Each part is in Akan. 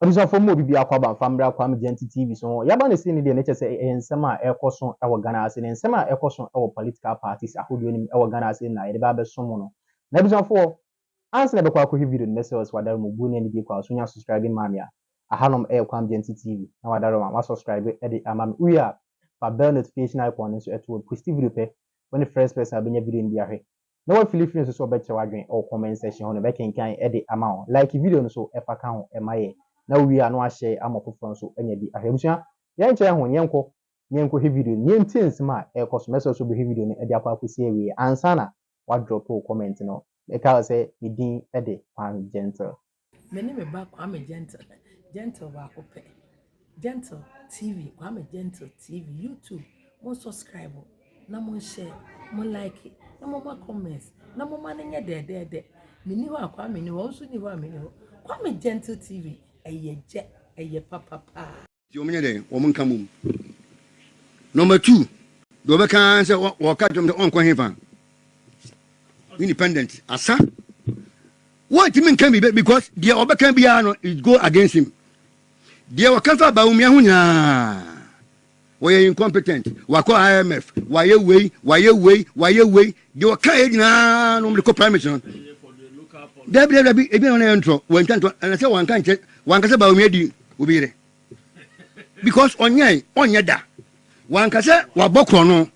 Abisa for mo bibi akwaba famra kwam Gente TV so yaba ne sin de ne chese ensema ekoso ewo Ghana ase ne ensema ekoso ewo political parties ahodo nim ewo Ghana ase na ye ba be somo no na abisa for ansa na be kwa akɔhwɛ video no message wadaro mo bu ne bi kwa so nya subscribing mania ahanom kwam Gente TV na wadaro ma subscribe e de amam uya pa bell notification icon so eto post video pe when the first person abenya video ndi ahwe na wa Philippines so be che wadwen o comment section ho no be kenkan e de ama like video no so e fa kan ho e maye na we are no ahye amofofo so anya bi ahemsua yen kye ho nyenko he video nyentins ma e koso message so be he video no e de akwa akosi ewe ansa na wa drop comment no e ka say idin e de Kwame Gentle me ne me ba Kwame Gentle ba ko pe Gentle TV Kwame Gentle TV YouTube mo subscribe na mo share mo like na mo ma comments na mo ma nye de me ni ho akwa me ni ho so ni ho me ni ho Kwame Gentle TV eye papa. You mean it? Woman come. Number 2, the other can say what cut them the uncle heaven. Independent. Asa. What you mean can be because the other can be it go against him. The other can ba umia hunya. Why incompetent? Wako IMF. Why you way? The other can no the co-primary. Debbie, if you intro, when and I say one can't check, one can say about me, Ubire. Because on yada. One can say, what Bokrono,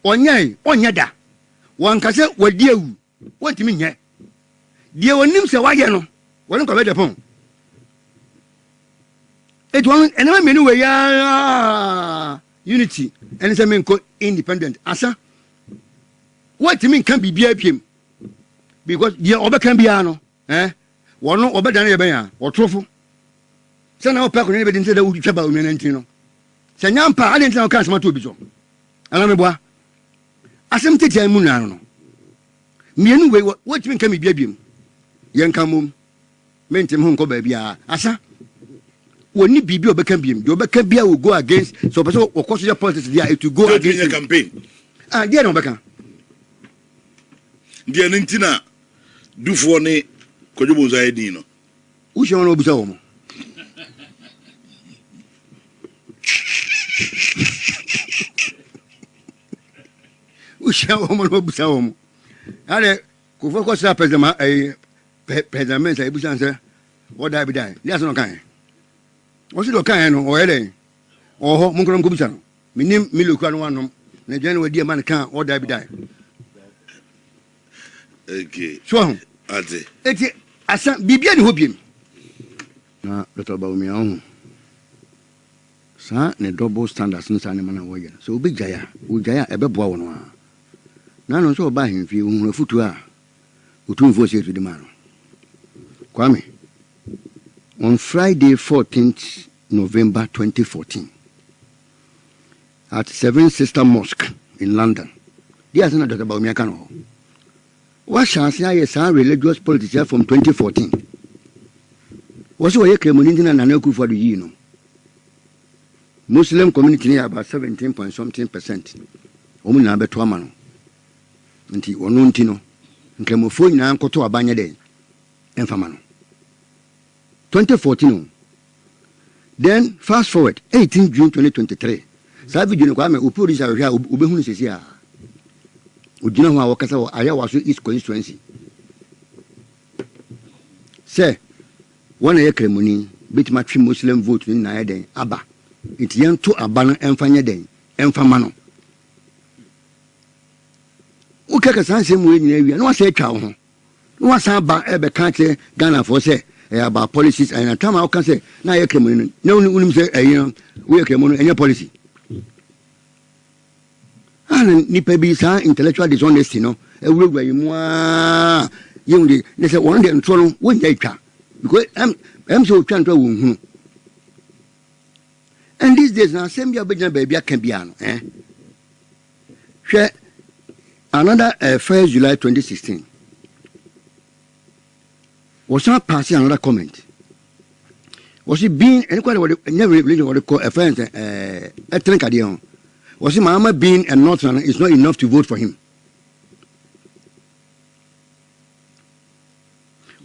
on yada. One can say, what dear, what do you mean, ye? Dear one names a wayano, one come at the phone. It won't, and I mean, way, unity, and it's a man called independent. Asa, what do you mean can be BIPM? Because the other can be ano, one no over than a or truthful. So now, Paco never didn't say that would trouble me and Tino. Sanyampa, I didn't know Casma to be so. Alamebois. I some take a munano. Me anyway, what you can be baby? Young Camum, meant him home, baby. Asa, when you be your Beckham, your Beckham will go against, so, of course, your politics there to go against the campaign. Dear no Beckham. Dear Nintina. Do for ne kojobo zaidi no uche wana obusa omo uche wana obusa omo ale kufo ko sa president say busa nse o dai bi dai ya so no kan o si do kan no o ele o ho mun ko ko busa no minim mi lokura no wanom na dwan wadi man kan o dai bi dai. Okay. So Ade. Eti asa bibia ni hobiem. Na Dr. Bawumia ho. Sa ne double standards nsa ne mana wo ye. So obi gaya ebeboa wo no a. Na no so oba hemfi ohun afutu a. Otumfo se tu di ma no. Kwame. On Friday 14th November 2014 at Seven Sister Mosque in London. Dia sana Dr. Bawumia kan ho. What shall say is a religious politician from 2014? Was what you came in and Naku for the year. Muslim community near about 17 point something percent. Omuna Betuamano. And he or Nuntino. And Camophone and Koto Abanya Day. Enfamano. 2014. Then fast forward 18 June 2023. Savage Kwame Upuri Ubehun is here. Ujina wa wakasa wa aya wasu East constituency. Say, one year kremuni bit matri Muslim vote in na den aba. It yan to abano enfanya den enfamano. Ukeka sanse mu enyi ewia no say twa ho. No asa ba ebe kan che Ghana for say about policies and time I can say na year kremuni no unim say we kremuni any policy. And nipa bi sa intellectual dishonesty no ewura yimu a yewde ne se won de ntro no wonja twa because am so twa ntro won hunu and these days na same bia begina ba bia kan bia no hwe another 1st July 2016 was not passing another comment was it being any kind of never religion what they call a friend ethnic idea. Was it Muhammad being a Northerner is not enough to vote for him?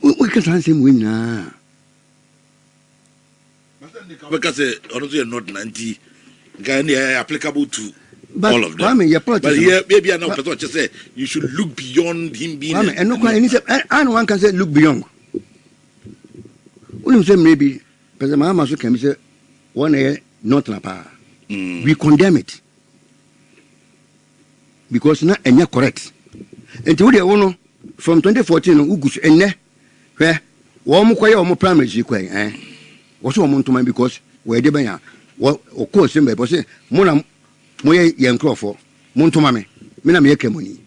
We can say him win now. Because honestly, not 90. Applicable to but, all of them. But here, maybe I know what you say. You should look beyond him being. And no, and one can say look beyond. When you say maybe, because my mama can say 1 year not na power. We condemn it because not any correct. Until the one from 2014 Ugus ene where one more primary was one to because where they be what of course simple but say mona moye yankro montomame me na me money.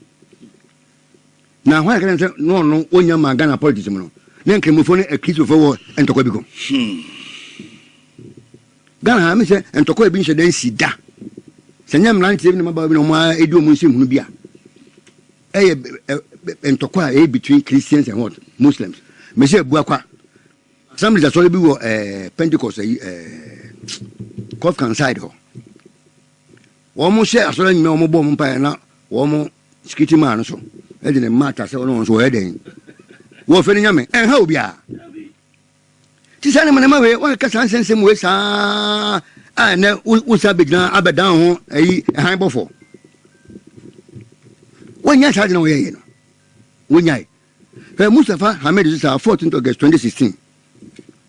Now why can I say no onya magana politics no na nkemofo ne akristo fo wo entokwa bi ko Ghana me say entokwa bi nhye dan sida senyam na ntie bi na ba bi no ma edi omu nsim hunu bia entokwa between Christians and what Muslims me say buakwa some is actually be Pentecost Cough side ho womo share asoro nyime womo bo mpa na womo skiti man so e de matter se wono so e den wo fe nyame ha obi a ti sane man ma we wa ka san sensem we sa a na usa begna abedan ho ayi han bofo wonya charge na wo ye no wonya Mustafa Hamed is 14th August 2016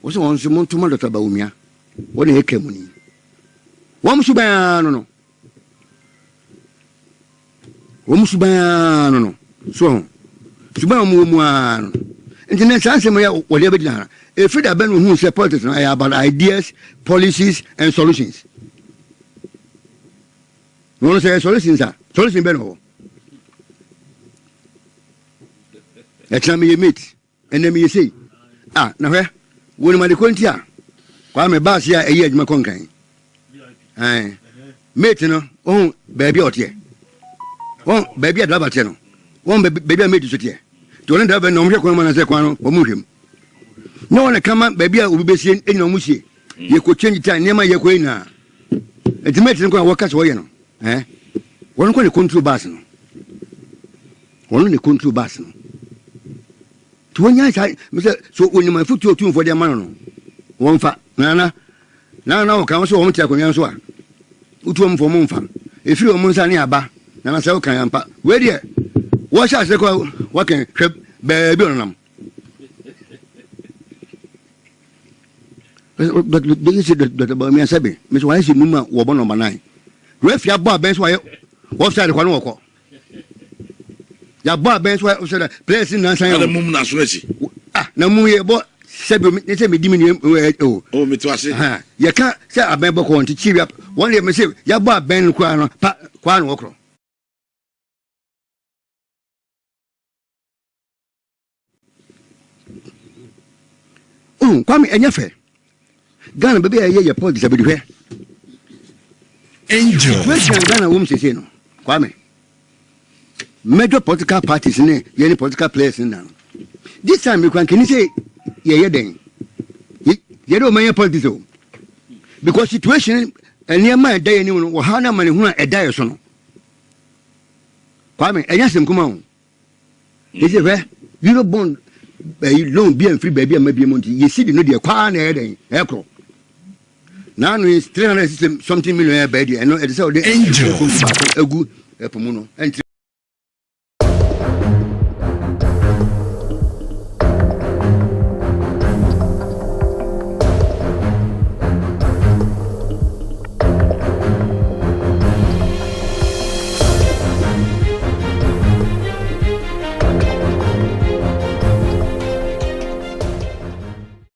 also on se montuma Dr. Baumia wona hekemuni wo musuba no Womusubano no so suba mu ano internet sanse mo ya wole be dina e free da ben hu se politics no about ideas policies and solutions no say solutions solution be no examine meet enemy you say na hwe woni ma de kontia kwa me bass ya eyi adwuma konkan mate no oh baby otie won baby a driver no won baby a made so tie to ne driver no mo hwe na se kwan no wo mu hwem no one kama baby a obi besie eni no mu sie ye ko change time nema ye ko ina ultimate no ko workers wo ye no won ko ne control bus no won ne control bus no to wonya sai me se so onima futu otu for the man no won fa na o kan so wo mtia konyan so a utu mo fo mo mfa efiri o mo nsa ne aba na say kan ampa we there what shall say ko what can baby onam but they say that about me sabi me so why say muma wo bo number 9 we fi abo aben so why offside kwa no ko ya bo aben so offside place na san na mum na so achi na mum ye bo sabi me say me di me me to ase ya ka say aben bo ko nti chi one day me say ya bo aben kwa no kwa no okro Kwame enya fe Ghana baby ye politics abedi hwe angel question Ghana wom sese no Kwame major political parties ne ye political players na this time we can say ye den ye do man politics o because situation eniema edai ni no wo ha na mane hu edai so no Kwame enya sem kuma o is it where you bond loan be and free baby and maybe money you see the no dey kwa na eden ekro now is 360 something million baby and no it say the angel egu epomu no